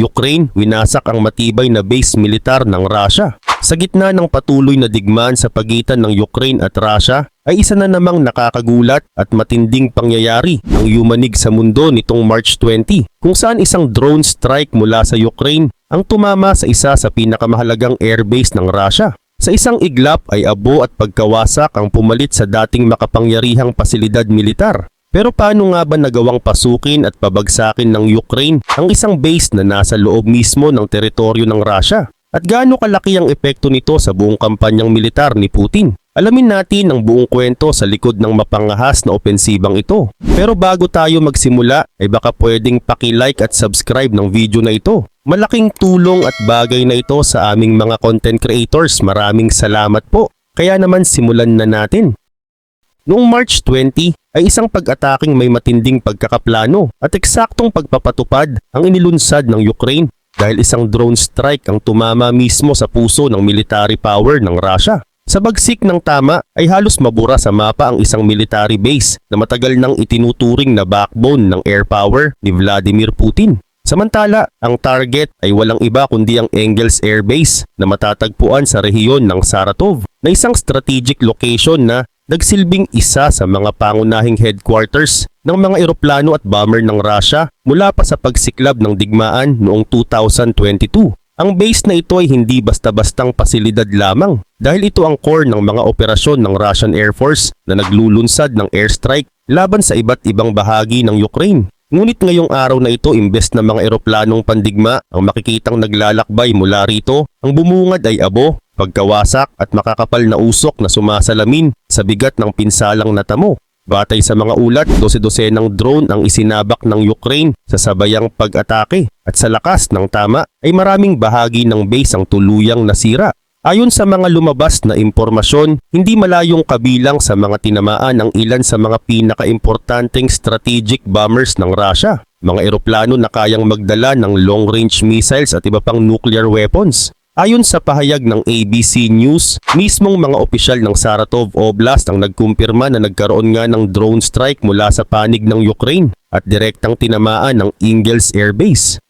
Ukraine, winasak ang matibay na base militar ng Russia. Sa gitna ng patuloy na digmaan sa pagitan ng Ukraine at Russia, ay isa na namang nakakagulat at matinding pangyayari ang yumanig sa mundo nitong March 20, kung saan isang drone strike mula sa Ukraine ang tumama sa isa sa pinakamahalagang airbase ng Russia. Sa isang iglap ay abo at pagkawasak ang pumalit sa dating makapangyarihang pasilidad militar. Pero paano nga ba nagawang pasukin at pabagsakin ng Ukraine ang isang base na nasa loob mismo ng teritoryo ng Russia? At gaano kalaki ang epekto nito sa buong kampanyang militar ni Putin? Alamin natin ang buong kwento sa likod ng mapangahas na opensibang ito. Pero bago tayo magsimula, ay baka pwedeng paki-like at subscribe ng video na ito. Malaking tulong at bagay na ito sa aming mga content creators. Maraming salamat po. Kaya naman simulan na natin. Noong March 20 ay isang pag-ataking may matinding pagkakaplano at eksaktong pagpapatupad ang inilunsad ng Ukraine dahil isang drone strike ang tumama mismo sa puso ng military power ng Russia. Sa bagsik ng tama ay halos mabura sa mapa ang isang military base na matagal nang itinuturing na backbone ng air power ni Vladimir Putin. Samantala, ang target ay walang iba kundi ang Engels Air Base na matatagpuan sa rehiyon ng Saratov na isang strategic location na nagsilbing isa sa mga pangunahing headquarters ng mga eroplano at bomber ng Russia mula pa sa pagsiklab ng digmaan noong 2022. Ang base na ito ay hindi basta-bastang pasilidad lamang dahil ito ang core ng mga operasyon ng Russian Air Force na naglulunsad ng airstrike laban sa iba't ibang bahagi ng Ukraine. Ngunit ngayong araw na ito, imbes na mga eroplanong pandigma ang makikitang naglalakbay mula rito, ang bumungad ay abo, pagkawasak at makakapal na usok na sumasalamin sa bigat ng pinsalang natamo. Batay sa mga ulat, 12-dosenang drone ang isinabak ng Ukraine sa sabayang pag-atake at sa lakas ng tama ay maraming bahagi ng base ang tuluyang nasira. Ayon sa mga lumabas na impormasyon, hindi malayong kabilang sa mga tinamaan ang ilan sa mga pinakaimportanteng strategic bombers ng Russia, mga eroplano na kayang magdala ng long-range missiles at iba pang nuclear weapons. Ayon sa pahayag ng ABC News, mismong mga opisyal ng Saratov Oblast ang nagkumpirma na nagkaroon nga ng drone strike mula sa panig ng Ukraine at direktang tinamaan ng Engels Air Base.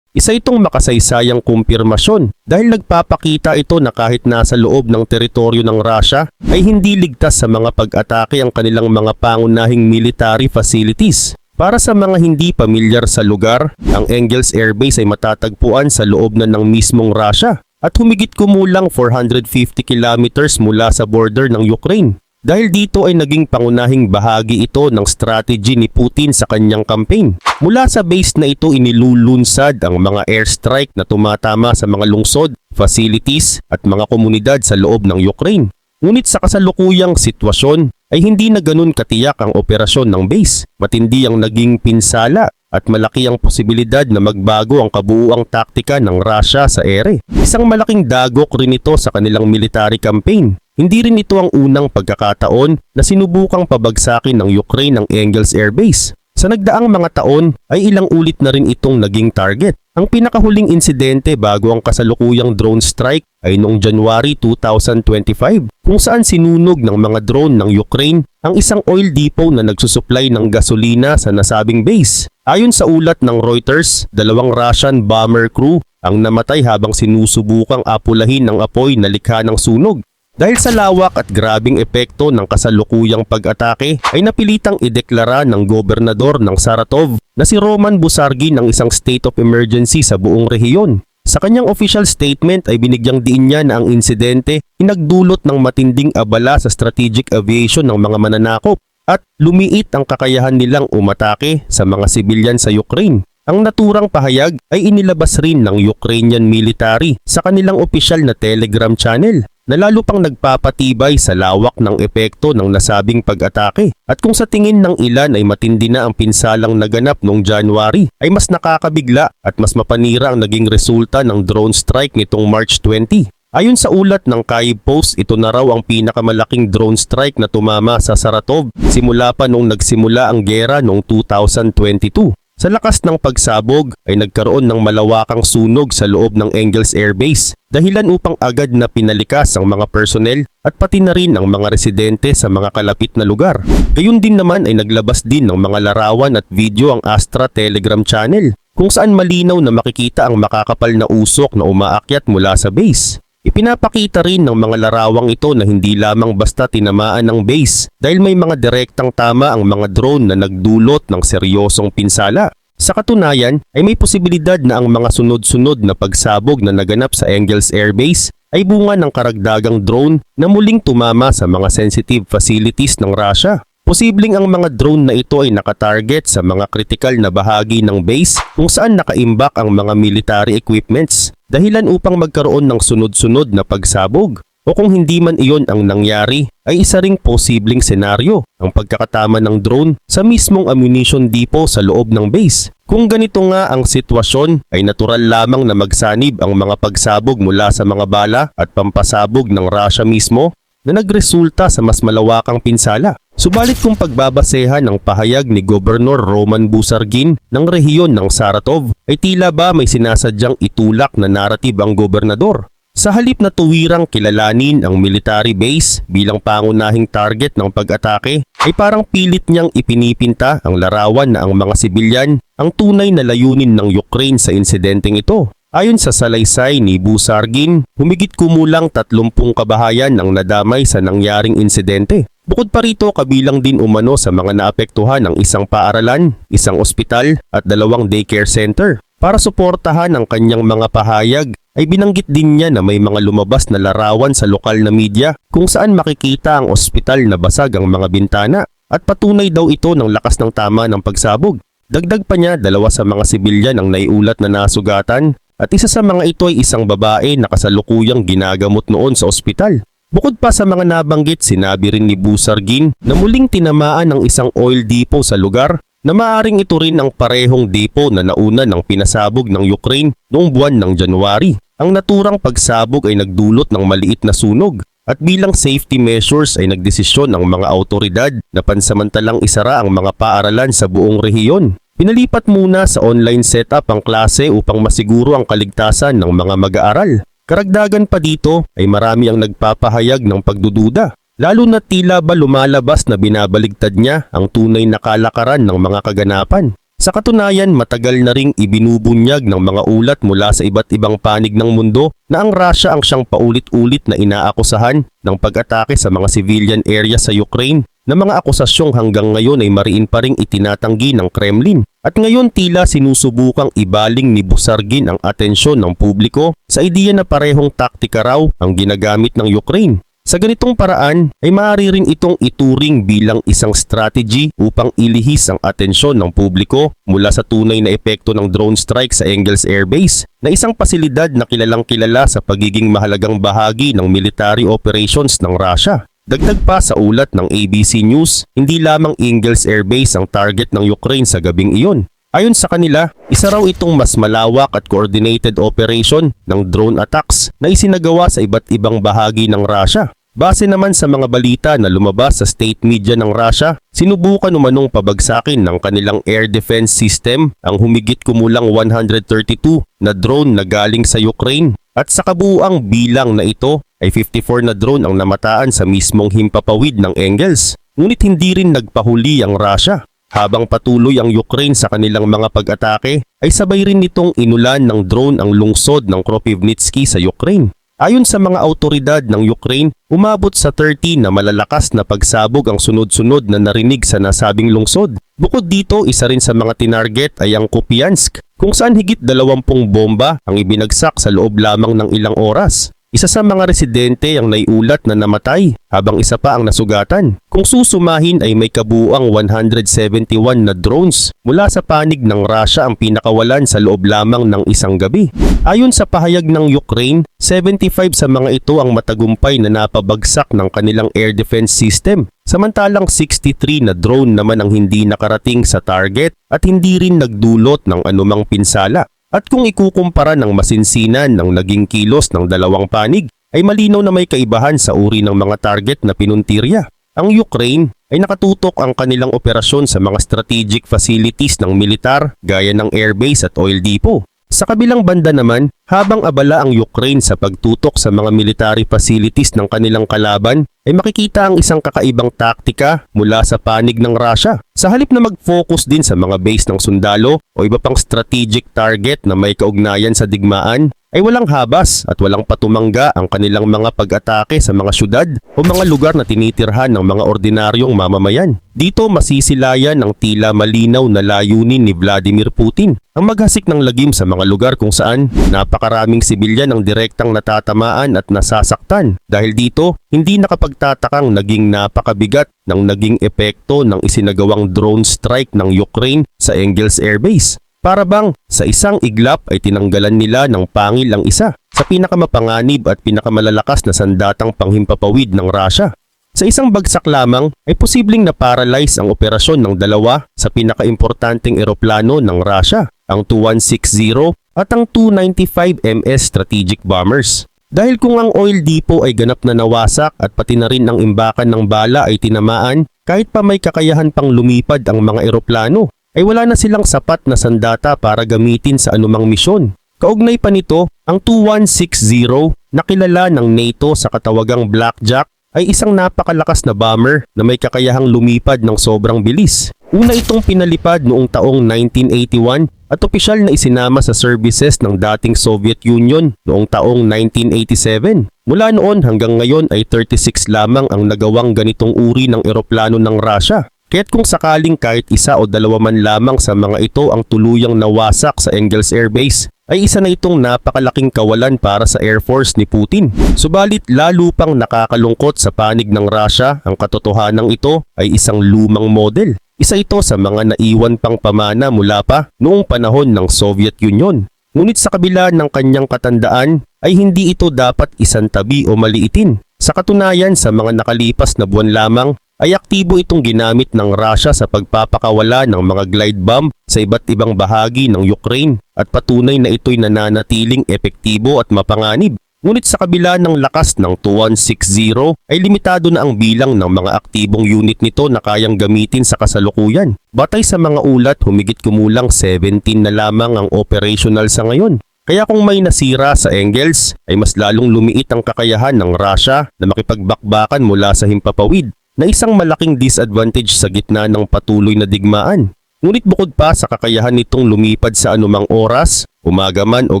Isa itong makasaysayang kumpirmasyon dahil nagpapakita ito na kahit nasa loob ng teritoryo ng Russia ay hindi ligtas sa mga pag-atake ang kanilang mga pangunahing military facilities. Para sa mga hindi pamilyar sa lugar, ang Engels Air Base ay matatagpuan sa loob na ng mismong Russia at humigit kumulang 450 kilometers mula sa border ng Ukraine. Dahil dito ay naging pangunahing bahagi ito ng strategy ni Putin sa kanyang campaign. Mula sa base na ito inilulunsad ang mga airstrike na tumatama sa mga lungsod, facilities at mga komunidad sa loob ng Ukraine. Ngunit sa kasalukuyang sitwasyon ay hindi na ganun katiyak ang operasyon ng base. Matindi ang naging pinsala at malaki ang posibilidad na magbago ang kabuuang taktika ng Russia sa ere. Isang malaking dagok rin ito sa kanilang military campaign. Hindi rin ito ang unang pagkakataon na sinubukang pabagsakin ng Ukraine ang Engels Air Base. Sa nagdaang mga taon ay ilang ulit na rin itong naging target. Ang pinakahuling insidente bago ang kasalukuyang drone strike ay noong January 2025 kung saan sinunog ng mga drone ng Ukraine ang isang oil depot na nagsusupply ng gasolina sa nasabing base. Ayon sa ulat ng Reuters, 2 Russian bomber crew ang namatay habang sinusubukang apulahin ng apoy na likha ng sunog. Dahil sa lawak at grabing epekto ng kasalukuyang pag-atake ay napilitang ideklara ng gobernador ng Saratov na si Roman Busargin ng isang state of emergency sa buong rehiyon. Sa kanyang official statement ay binigyang diin niya na ang insidente ay nagdulot ng matinding abala sa strategic aviation ng mga mananakop at lumiit ang kakayahan nilang umatake sa mga sibilyan sa Ukraine. Ang naturang pahayag ay inilabas rin ng Ukrainian military sa kanilang opisyal na Telegram channel na lalo pang nagpapatibay sa lawak ng epekto ng nasabing pag-atake. At kung sa tingin ng ilan ay matindi na ang pinsalang naganap noong January, ay mas nakakabigla at mas mapanira ang naging resulta ng drone strike nitong March 20. Ayon sa ulat ng Kyiv Post, ito na raw ang pinakamalaking drone strike na tumama sa Saratov simula pa nung nagsimula ang gera noong 2022. Sa lakas ng pagsabog ay nagkaroon ng malawakang sunog sa loob ng Engels Air Base, dahilan upang agad na pinalikas ang mga personnel at pati na rin ang mga residente sa mga kalapit na lugar. Gayun din naman ay naglabas din ng mga larawan at video ang Astra Telegram channel, kung saan malinaw na makikita ang makakapal na usok na umaakyat mula sa base. Ipinapakita rin ng mga larawang ito na hindi lamang basta tinamaan ng base dahil may mga direktang tama ang mga drone na nagdulot ng seryosong pinsala. Sa katunayan ay may posibilidad na ang mga sunod-sunod na pagsabog na naganap sa Engels Air Base ay bunga ng karagdagang drone na muling tumama sa mga sensitive facilities ng Russia. Posibleng ang mga drone na ito ay nakatarget sa mga kritikal na bahagi ng base kung saan nakaimbak ang mga military equipments, dahilan upang magkaroon ng sunod-sunod na pagsabog. O kung hindi man iyon ang nangyari, ay isa ring posibleng senaryo ang pagkakatama ng drone sa mismong ammunition depot sa loob ng base. Kung ganito nga ang sitwasyon, ay natural lamang na magsanib ang mga pagsabog mula sa mga bala at pampasabog ng Russia mismo na nagresulta sa mas malawakang pinsala. Subalit kung pagbabasehan ng pahayag ni Gobernador Roman Busargin ng rehiyon ng Saratov, ay tila ba may sinasadyang itulak na narrative ang gobernador. Sa halip na tuwirang kilalanin ang military base bilang pangunahing target ng pag-atake, ay parang pilit niyang ipinipinta ang larawan na ang mga sibilyan ang tunay na layunin ng Ukraine sa insidenteng ito. Ayon sa salaysay ni Busargin, humigit kumulang 30 kabahayan ang nadamay sa nangyaring insidente. Bukod pa rito, kabilang din umano sa mga naapektuhan ang isang paaralan, isang ospital at 2 daycare center. Para suportahan ang kanyang mga pahayag, ay binanggit din niya na may mga lumabas na larawan sa lokal na media kung saan makikita ang ospital na basag ang mga bintana at patunay daw ito ng lakas ng tama ng pagsabog. Dagdag pa niya, 2 sa mga sibilyan ang naiulat na nasugatan at isa sa mga ito ay isang babae na kasalukuyang ginagamot noon sa ospital. Bukod pa sa mga nabanggit, sinabi rin ni Busargin na muling tinamaan ng isang oil depot sa lugar na maaring ito rin ang parehong depot na nauna ng pinasabog ng Ukraine noong buwan ng January. Ang naturang pagsabog ay nagdulot ng maliit na sunog at bilang safety measures ay nagdesisyon ang mga autoridad na pansamantalang isara ang mga paaralan sa buong rehiyon. Pinalipat muna sa online setup ang klase upang masiguro ang kaligtasan ng mga mag-aaral. Karagdagan pa dito ay marami ang nagpapahayag ng pagdududa, lalo na tila ba lumalabas na binabaligtad niya ang tunay na kalakaran ng mga kaganapan. Sa katunayan, matagal na ring ibinubunyag ng mga ulat mula sa iba't ibang panig ng mundo na ang Russia ang siyang paulit-ulit na inaakusahan ng pag-atake sa mga civilian area sa Ukraine, na mga akusasyong hanggang ngayon ay mariin pa ring itinatanggi ng Kremlin. At ngayon tila sinusubukang ibaling ni Busargin ang atensyon ng publiko sa ideya na parehong taktika raw ang ginagamit ng Ukraine. Sa ganitong paraan ay maaari rin itong ituring bilang isang strategy upang ilihis ang atensyon ng publiko mula sa tunay na epekto ng drone strike sa Engels Air Base, na isang pasilidad na kilalang kilala sa pagiging mahalagang bahagi ng military operations ng Russia. Dagdag pa sa ulat ng ABC News, hindi lamang Engels Air Base ang target ng Ukraine sa gabing iyon. Ayon sa kanila, isa raw itong mas malawak at coordinated operation ng drone attacks na isinagawa sa iba't ibang bahagi ng Russia. Base naman sa mga balita na lumabas sa state media ng Russia, sinubukan umanong pabagsakin ng kanilang air defense system ang humigit kumulang 132 na drone na galing sa Ukraine. At sa kabuuang bilang na ito ay 54 na drone ang namataan sa mismong himpapawid ng Engels. Ngunit hindi rin nagpahuli ang Russia. Habang patuloy ang Ukraine sa kanilang mga pag-atake, ay sabay rin nitong inulan ng drone ang lungsod ng Kropivnitsky sa Ukraine. Ayon sa mga autoridad ng Ukraine, umabot sa 30 na malalakas na pagsabog ang sunod-sunod na narinig sa nasabing lungsod. Bukod dito, isa rin sa mga tinarget ay ang Kupiansk, kung saan higit 20 bomba ang ibinagsak sa loob lamang ng ilang oras. Isa sa mga residente ang naiulat na namatay habang isa pa ang nasugatan. Kung susumahin ay may kabuuang 171 na drones mula sa panig ng Russia ang pinakawalan sa loob lamang ng isang gabi. Ayon sa pahayag ng Ukraine, 75 sa mga ito ang matagumpay na napabagsak ng kanilang air defense system. Samantalang 63 na drone naman ang hindi nakarating sa target at hindi rin nagdulot ng anumang pinsala. At kung ikukumpara ng masinsinan ng naging kilos ng dalawang panig, ay malinaw na may kaibahan sa uri ng mga target na pinuntirya. Ang Ukraine ay nakatutok ang kanilang operasyon sa mga strategic facilities ng militar gaya ng airbase at oil depot. Sa kabilang banda naman, Habang abala ang Ukraine sa pagtutok sa mga military facilities ng kanilang kalaban, ay makikita ang isang kakaibang taktika mula sa panig ng Russia. Sa halip na mag-focus din sa mga base ng sundalo o iba pang strategic target na may kaugnayan sa digmaan, ay walang habas at walang patumangga ang kanilang mga pag-atake sa mga syudad o mga lugar na tinitirhan ng mga ordinaryong mamamayan. Dito masisilayan ang tila malinaw na layunin ni Vladimir Putin, ang maghasik ng lagim sa mga lugar kung saan napakaraming sibilyan ang direktang natatamaan at nasasaktan. Dahil dito, hindi nakapagtatakang naging napakabigat ng naging epekto ng isinagawang drone strike ng Ukraine sa Engels Air Base. Para bang sa isang iglap ay tinanggalan nila ng pangil ang isa sa pinakamapanganib at pinakamalalakas na sandatang panghimpapawid ng Russia. Sa isang bagsak lamang ay posibleng na-paralyze ang operasyon ng dalawa sa pinakaimportanteng eroplano ng Russia, ang Tu-160 at ang Tu-95MS strategic bombers. Dahil kung ang oil depot ay ganap na nawasak at pati na rin ang imbakan ng bala ay tinamaan, kahit pa may kakayahan pang lumipad ang mga eroplano, ay wala na silang sapat na sandata para gamitin sa anumang misyon. Kaugnay pa nito, ang Tu-160 na kilala ng NATO sa katawagang Blackjack ay isang napakalakas na bomber na may kakayahang lumipad ng sobrang bilis. Una itong pinalipad noong taong 1981 at opisyal na isinama sa services ng dating Soviet Union noong taong 1987. Mula noon hanggang ngayon ay 36 lamang ang nagawang ganitong uri ng eroplano ng Russia. Kaya't kung sakaling kahit isa o dalawa man lamang sa mga ito ang tuluyang nawasak sa Engels Air Base, ay isa na itong napakalaking kawalan para sa Air Force ni Putin. Subalit lalo pang nakakalungkot sa panig ng Russia, ang katotohanan ito ay isang lumang model. Isa ito sa mga naiwan pang pamana mula pa noong panahon ng Soviet Union. Ngunit sa kabila ng kanyang katandaan ay hindi ito dapat isantabi o maliitin. Sa katunayan, sa mga nakalipas na buwan lamang ay aktibo itong ginamit ng Russia sa pagpapakawala ng mga glide bomb sa iba't ibang bahagi ng Ukraine at patunay na ito'y nananatiling epektibo at mapanganib. Ngunit sa kabila ng lakas ng Tu-160 ay limitado na ang bilang ng mga aktibong unit nito na kayang gamitin sa kasalukuyan. Batay sa mga ulat, humigit kumulang 17 na lamang ang operational sa ngayon. Kaya kung may nasira sa Engels ay mas lalong lumiit ang kakayahan ng Russia na makipagbakbakan mula sa himpapawid, na isang malaking disadvantage sa gitna ng patuloy na digmaan. Ngunit bukod pa sa kakayahan nitong lumipad sa anumang oras, umaga man o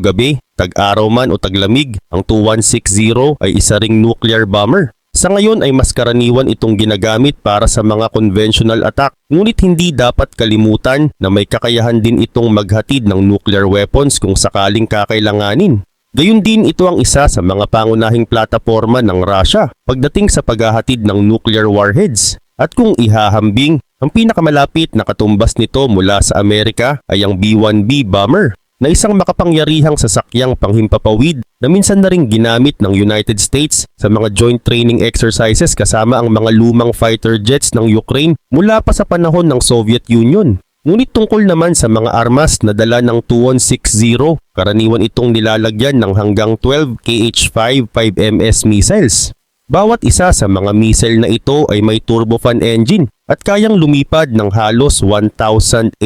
gabi, tag-araw man o taglamig, ang Tu-160 ay isa ring nuclear bomber. Sa ngayon ay mas karaniwan itong ginagamit para sa mga conventional attack, ngunit hindi dapat kalimutan na may kakayahan din itong maghatid ng nuclear weapons kung sakaling kakailanganin. Gayun din ito ang isa sa mga pangunahing plataporma ng Russia pagdating sa paghahatid ng nuclear warheads. At kung ihahambing, ang pinakamalapit na katumbas nito mula sa Amerika ay ang B-1B bomber, na isang makapangyarihang sasakyang panghimpapawid na minsan na ring ginamit ng United States sa mga joint training exercises kasama ang mga lumang fighter jets ng Ukraine mula pa sa panahon ng Soviet Union. Ngunit tungkol naman sa mga armas na dala ng Tu-160, karaniwan itong nilalagyan ng hanggang 12 Kh-5 5MS missiles. Bawat isa sa mga missile na ito ay may turbofan engine at kayang lumipad ng halos 1,864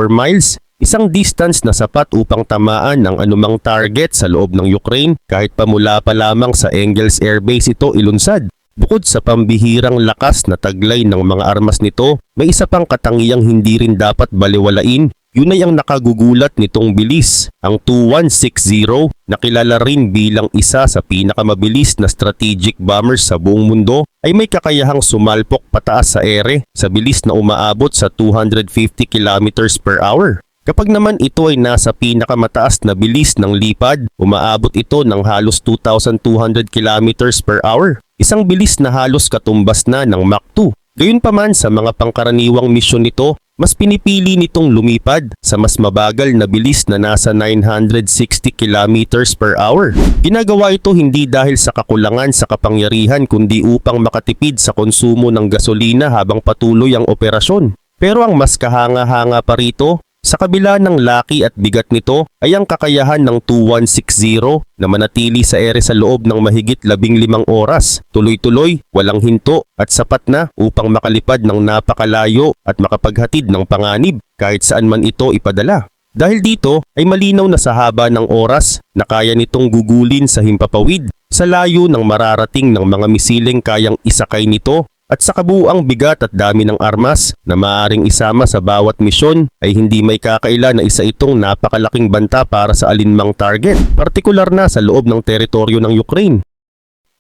miles, isang distance na sapat upang tamaan ang anumang target sa loob ng Ukraine kahit pa mula pa lamang sa Engels Air Base ito ilunsad. Bukod sa pambihirang lakas na taglay ng mga armas nito, may isa pang katangiyang hindi rin dapat baliwalain. Yun ay ang nakagugulat nitong bilis. Ang Tu-160 na kilala rin bilang isa sa pinakamabilis na strategic bombers sa buong mundo ay may kakayahang sumalpok pataas sa ere sa bilis na umaabot sa 250 km per hour. Kapag naman ito ay nasa pinakamataas na bilis ng lipad, umaabot ito ng halos 2,200 km per hour. Isang bilis na halos katumbas na ng Mach 2. Gayunpaman sa mga pangkaraniwang misyon nito, mas pinipili nitong lumipad sa mas mabagal na bilis na nasa 960 km per hour. Ginagawa ito hindi dahil sa kakulangan sa kapangyarihan kundi upang makatipid sa konsumo ng gasolina habang patuloy ang operasyon. Pero ang mas kahanga-hanga pa rito, sa kabila ng laki at bigat nito ay ang kakayahan ng Tu-160 na manatili sa ere sa loob ng mahigit 15 oras, tuloy-tuloy, walang hinto at sapat na upang makalipad ng napakalayo at makapaghatid ng panganib kahit saan man ito ipadala. Dahil dito ay malinaw na sa haba ng oras na kaya nitong gugulin sa himpapawid sa layo ng mararating ng mga misileng kayang isakay nito at sa kabuuang bigat at dami ng armas na maaaring isama sa bawat misyon ay hindi may kakaila na isa itong napakalaking banta para sa alinmang target, partikular na sa loob ng teritoryo ng Ukraine.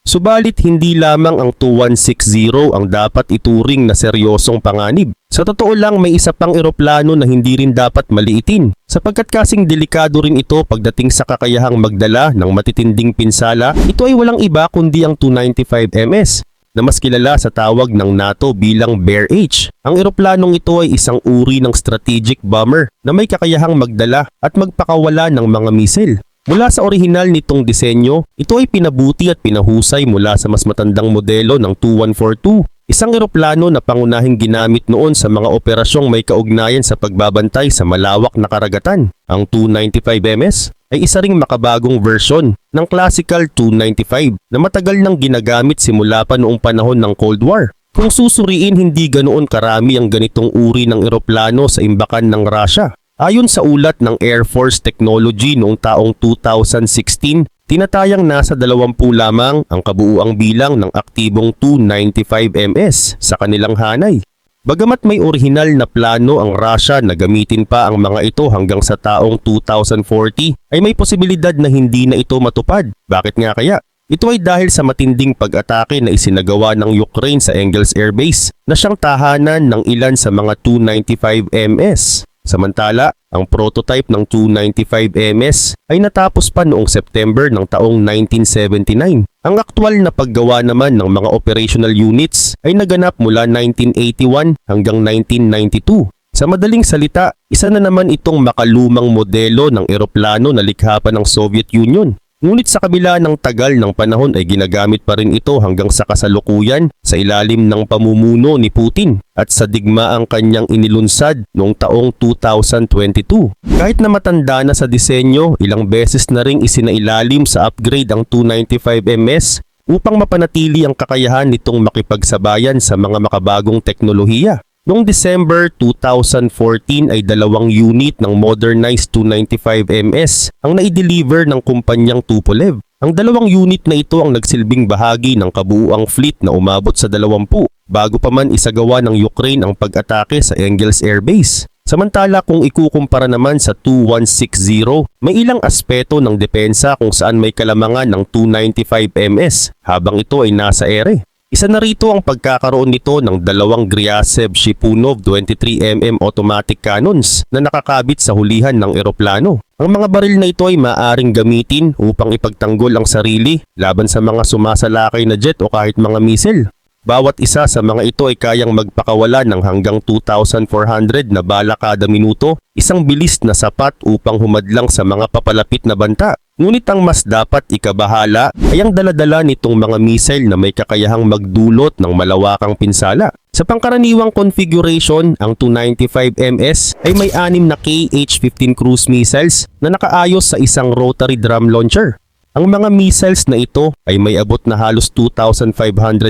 Subalit hindi lamang ang 2160 ang dapat ituring na seryosong panganib. Sa totoo lang may isa pang eroplano na hindi rin dapat maliitin sapagkat kasing delikado rin ito pagdating sa kakayahang magdala ng matitinding pinsala. Ito ay walang iba kundi ang 295MS na mas kilala sa tawag ng NATO bilang Bear H. Ang eroplanong ito ay isang uri ng strategic bomber na may kakayahang magdala at magpakawala ng mga misil. Mula sa orihinal nitong disenyo, ito ay pinabuti at pinahusay mula sa mas matandang modelo ng 2142. Isang eroplano na pangunahing ginamit noon sa mga operasyong may kaugnayan sa pagbabantay sa malawak na karagatan. Ang 295MS ay isa ring makabagong version ng classical 295 na matagal nang ginagamit simula pa noong panahon ng Cold War. Kung susuriin, hindi ganoon karami ang ganitong uri ng eroplano sa imbakan ng Russia. Ayon sa ulat ng Air Force Technology noong taong 2016, tinatayang nasa 20 lamang ang kabuuang bilang ng aktibong 295MS sa kanilang hanay. Bagamat may orihinal na plano ang Russia na gamitin pa ang mga ito hanggang sa taong 2040, ay may posibilidad na hindi na ito matupad. Bakit nga kaya? Ito ay dahil sa matinding pag-atake na isinagawa ng Ukraine sa Engels Air Base na siyang tahanan ng ilan sa mga 295MS. Samantala, ang prototype ng 295MS ay natapos pa noong September ng taong 1979. Ang aktwal na paggawa naman ng mga operational units ay naganap mula 1981 hanggang 1992. Sa madaling salita, isa na naman itong makalumang modelo ng eroplano na likha pa ng Soviet Union. Ngunit sa kabila ng tagal ng panahon ay ginagamit pa rin ito hanggang sa kasalukuyan sa ilalim ng pamumuno ni Putin at sa digmaang kanyang inilunsad noong taong 2022. Kahit na matanda na sa disenyo, ilang beses na ring isinailalim sa upgrade ang 295MS upang mapanatili ang kakayahan nitong makipagsabayan sa mga makabagong teknolohiya. Noong December 2014 ay 2 unit ng modernized 295MS ang naideliver ng kumpanyang Tupolev. Ang 2 unit na ito ang nagsilbing bahagi ng kabuuang fleet na umabot sa 20 bago pa man isagawa ng Ukraine ang pag-atake sa Engels Air Base. Samantala kung ikukumpara naman sa 2160, may ilang aspeto ng depensa kung saan may kalamangan ng 295MS habang ito ay nasa ere. Isa na rito ang pagkakaroon nito ng 2 Gryazev Shipunov 23mm automatic cannons na nakakabit sa hulihan ng eroplano. Ang mga baril na ito ay maaaring gamitin upang ipagtanggol ang sarili laban sa mga sumasalakay na jet o kahit mga misil. Bawat isa sa mga ito ay kayang magpakawala ng hanggang 2,400 na bala kada minuto, isang bilis na sapat upang humadlang sa mga papalapit na banta. Ngunit ang mas dapat ikabahala ay ang daladala nitong mga missile na may kakayahang magdulot ng malawakang pinsala. Sa pangkaraniwang configuration, ang 295MS ay may 6 na KH-15 cruise missiles na nakaayos sa isang rotary drum launcher. Ang mga missiles na ito ay may abot na halos 2,500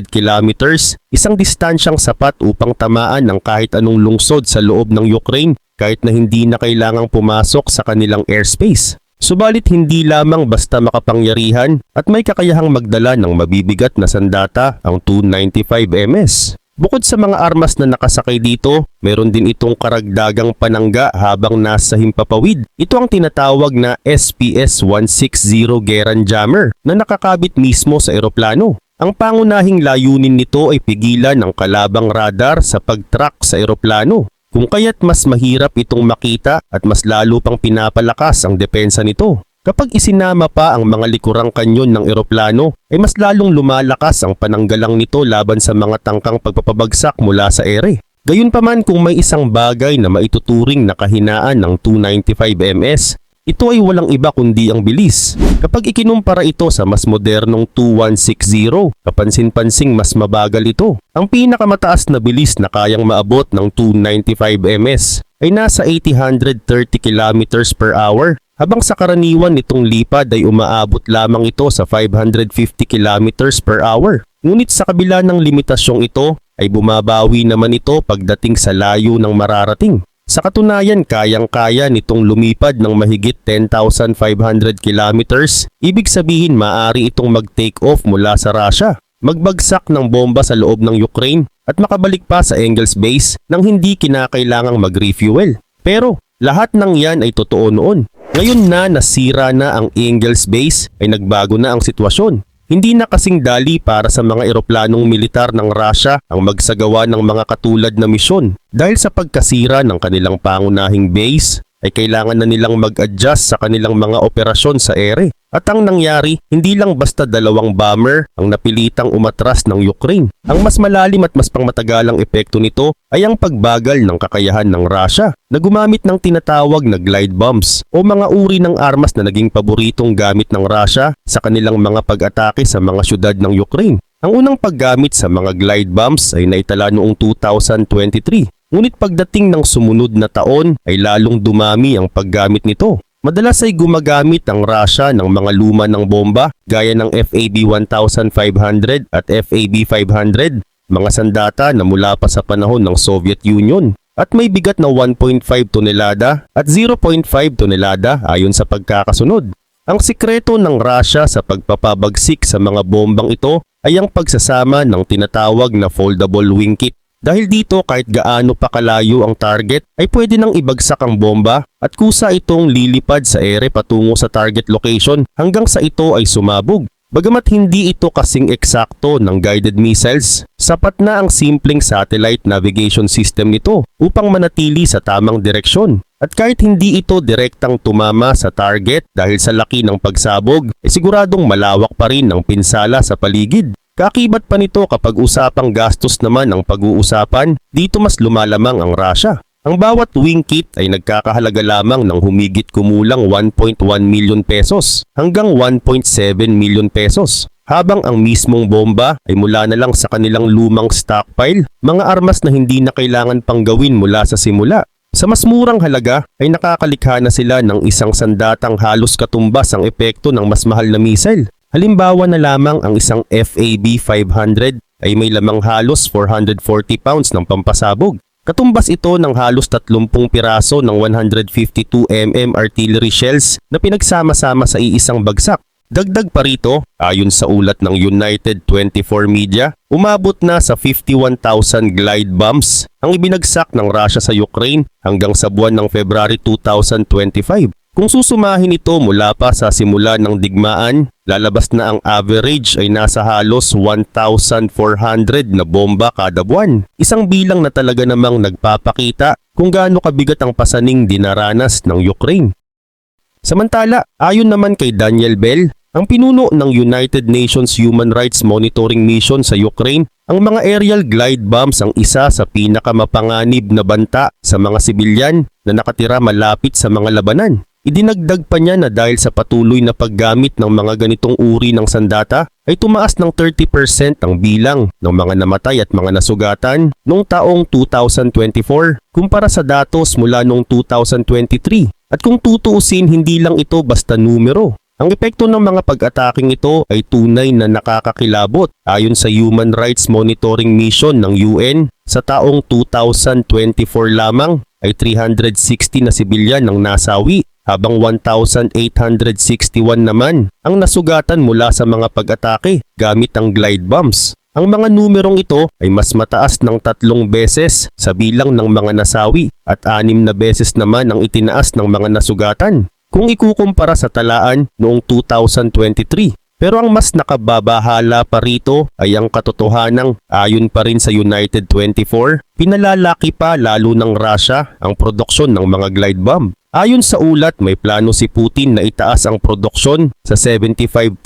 kilometers, isang distansyang sapat upang tamaan ng kahit anong lungsod sa loob ng Ukraine kahit na hindi na kailangang pumasok sa kanilang airspace. Subalit hindi lamang basta makapangyarihan at may kakayahang magdala ng mabibigat na sandata ang 295MS. Bukod sa mga armas na nakasakay dito, meron din itong karagdagang panangga habang nasa himpapawid. Ito ang tinatawag na SPS-160 Garand Jammer na nakakabit mismo sa eroplano. Ang pangunahing layunin nito ay pigilan ang kalabang radar sa pag-track sa eroplano. Kung kaya't mas mahirap itong makita at mas lalo pang pinapalakas ang depensa nito. Kapag isinama pa ang mga likurang kanyon ng eroplano, ay mas lalong lumalakas ang pananggalang nito laban sa mga tangkang pagpapabagsak mula sa ere. Gayunpaman kung may isang bagay na maituturing na kahinaan ng 295MS, ito ay walang iba kundi ang bilis. Kapag ikinumpara ito sa mas modernong 2160, kapansin-pansing mas mabagal ito. Ang pinakamataas na bilis na kayang maabot ng 295MS ay nasa 830 km per hour, habang sa karaniwan nitong lipad ay umaabot lamang ito sa 550 km per hour. Ngunit sa kabila ng limitasyong ito, ay bumabawi naman ito pagdating sa layo ng mararating. Sa katunayan, kayang-kaya nitong lumipad ng mahigit 10,500 kilometers. Ibig sabihin maaari itong mag-take off mula sa Russia, magbagsak ng bomba sa loob ng Ukraine at makabalik pa sa Engels Base nang hindi kinakailangang mag-refuel. Pero lahat ng yan ay totoo noon. Ngayon na nasira na ang Engels Base ay nagbago na ang sitwasyon. Hindi na kasing dali para sa mga eroplanong militar ng Russia ang magsagawa ng mga katulad na misyon. Dahil sa pagkasira ng kanilang pangunahing base, ay kailangan na nilang mag-adjust sa kanilang mga operasyon sa ere. At ang nangyari, hindi lang basta dalawang bomber ang napilitang umatras ng Ukraine. Ang mas malalim at mas pangmatagalang epekto nito ay ang pagbagal ng kakayahan ng Russia na gumamit ng tinatawag na glide bombs o mga uri ng armas na naging paboritong gamit ng Russia sa kanilang mga pag-atake sa mga syudad ng Ukraine. Ang unang paggamit sa mga glide bombs ay naitala noong 2023. Ngunit pagdating ng sumunod na taon ay lalong dumami ang paggamit nito. Madalas ay gumagamit ang Russia ng mga luma ng bomba gaya ng FAB-1500 at FAB-500, mga sandata na mula pa sa panahon ng Soviet Union at may bigat na 1.5 tonelada at 0.5 tonelada ayon sa pagkakasunod. Ang sikreto ng Russia sa pagpapabagsik sa mga bombang ito ay ang pagsasama ng tinatawag na foldable wing kit. Dahil dito kahit gaano pa kalayo ang target ay pwede nang ibagsak ang bomba at kusa itong lilipad sa ere patungo sa target location hanggang sa ito ay sumabog. Bagamat hindi ito kasing eksakto ng guided missiles, sapat na ang simpleng satellite navigation system nito upang manatili sa tamang direksyon. At kahit hindi ito direktang tumama sa target dahil sa laki ng pagsabog, ay siguradong malawak pa rin ang pinsala sa paligid. Kakibat pa nito kapag usapang gastos naman ang pag-uusapan, dito mas lumalamang ang Russia. Ang bawat wing kit ay nagkakahalaga lamang ng humigit kumulang 1.1 million pesos hanggang 1.7 million pesos. Habang ang mismong bomba ay mula na lang sa kanilang lumang stockpile, mga armas na hindi na kailangan pang gawin mula sa simula. Sa mas murang halaga ay nakakalikha na sila ng isang sandatang halos katumbas ang epekto ng mas mahal na missile. Halimbawa na lamang ang isang FAB-500 ay may lamang halos 440 pounds ng pampasabog. Katumbas ito ng halos 30 piraso ng 152mm artillery shells na pinagsama-sama sa iisang bagsak. Dagdag pa rito, ayon sa ulat ng United 24 Media, umabot na sa 51,000 glide bombs ang ibinagsak ng Russia sa Ukraine hanggang sa buwan ng February 2025. Kung susumahin ito mula pa sa simula ng digmaan, lalabas na ang average ay nasa halos 1,400 na bomba kada buwan. Isang bilang na talaga namang nagpapakita kung gaano kabigat ang pasaning dinaranas ng Ukraine. Samantala, ayon naman kay Daniel Bell, ang pinuno ng United Nations Human Rights Monitoring Mission sa Ukraine, ang mga aerial glide bombs ang isa sa pinakamapanganib na banta sa mga sibilyan na nakatira malapit sa mga labanan. Idinagdag pa niya na dahil sa patuloy na paggamit ng mga ganitong uri ng sandata ay tumaas ng 30% ang bilang ng mga namatay at mga nasugatan noong taong 2024 kumpara sa datos mula noong 2023. At kung tutuusin, hindi lang ito basta numero. Ang epekto ng mga pag-ataking ito ay tunay na nakakakilabot. Ayon sa Human Rights Monitoring Mission ng UN, sa taong 2024 lamang ay 360 na sibilyan ang nasawi, habang 1,861 naman ang nasugatan mula sa mga pag-atake gamit ang glide bombs. Ang mga numerong ito ay mas mataas ng 3 beses sa bilang ng mga nasawi at 6 na beses naman ang itinaas ng mga nasugatan kung ikukumpara sa talaan noong 2023. Pero ang mas nakababahala pa rito ay ang katotohanang ayon pa rin sa United 24, pinalalaki pa lalo ng Russia ang produksyon ng mga glide bomb. Ayon sa ulat, may plano si Putin na itaas ang produksyon sa 75,000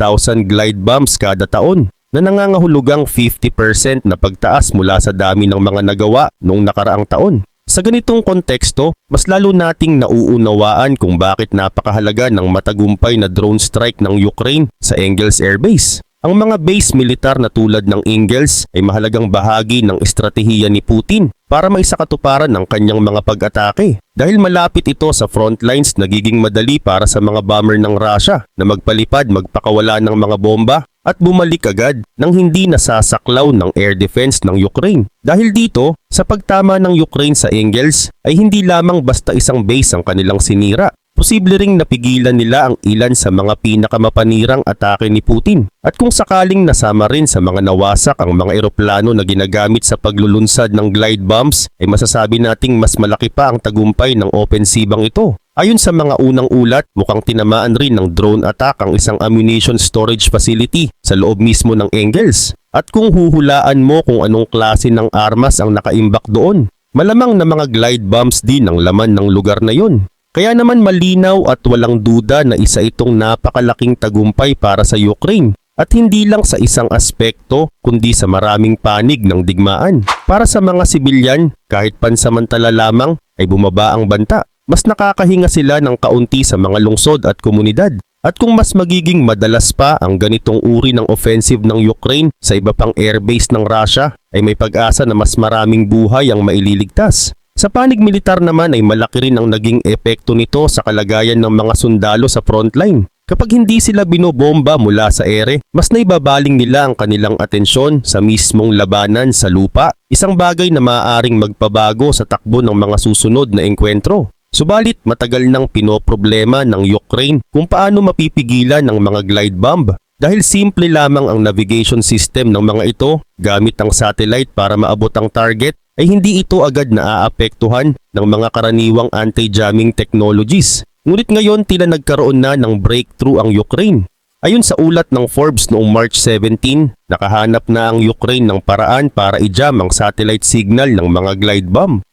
glide bombs kada taon na nangangahulugang 50% na pagtaas mula sa dami ng mga nagawa noong nakaraang taon. Sa ganitong konteksto, mas lalo nating nauunawaan kung bakit napakahalaga ng matagumpay na drone strike ng Ukraine sa Engels Air Base. Ang mga base militar na tulad ng Engels ay mahalagang bahagi ng estratehiya ni Putin para maisakatuparan ang kanyang mga pag-atake. Dahil malapit ito sa frontlines, nagiging madali para sa mga bomber ng Russia na magpalipad, magpakawala ng mga bomba at bumalik agad nang hindi nasasaklaw ng air defense ng Ukraine. Dahil dito, sa pagtama ng Ukraine sa Engels ay hindi lamang basta isang base ang kanilang sinira. Posible ring napigilan nila ang ilan sa mga pinakamapanirang atake ni Putin. At kung sakaling nasama rin sa mga nawasak ang mga eroplano na ginagamit sa paglulunsad ng glide bombs, ay masasabi nating mas malaki pa ang tagumpay ng opensibang ito. Ayon sa mga unang ulat, mukhang tinamaan rin ng drone attack ang isang ammunition storage facility sa loob mismo ng Engels. At kung huhulaan mo kung anong klase ng armas ang nakaimbak doon, malamang na mga glide bombs din ang laman ng lugar na yun. Kaya naman malinaw at walang duda na isa itong napakalaking tagumpay para sa Ukraine. At hindi lang sa isang aspekto kundi sa maraming panig ng digmaan. Para sa mga sibilyan, kahit pansamantala lamang ay bumaba ang banta. Mas nakakahinga sila ng kaunti sa mga lungsod at komunidad. At kung mas magiging madalas pa ang ganitong uri ng offensive ng Ukraine sa iba pang airbase ng Russia, ay may pag-asa na mas maraming buhay ang maililigtas. Sa panig militar naman ay malaki rin ang naging epekto nito sa kalagayan ng mga sundalo sa frontline. Kapag hindi sila binobomba mula sa ere, mas naibabaling nila ang kanilang atensyon sa mismong labanan sa lupa, isang bagay na maaaring magpabago sa takbo ng mga susunod na engkwentro. Subalit matagal nang pinoproblema ng Ukraine kung paano mapipigilan ng mga glide bomb. Dahil simple lamang ang navigation system ng mga ito gamit ang satellite para maabot ang target, ay hindi ito agad naaapektuhan ng mga karaniwang anti-jamming technologies. Ngunit ngayon tila nagkaroon na ng breakthrough ang Ukraine. Ayon sa ulat ng Forbes noong March 17, nakahanap na ang Ukraine ng paraan para i-jam ang satellite signal ng mga glide bomb.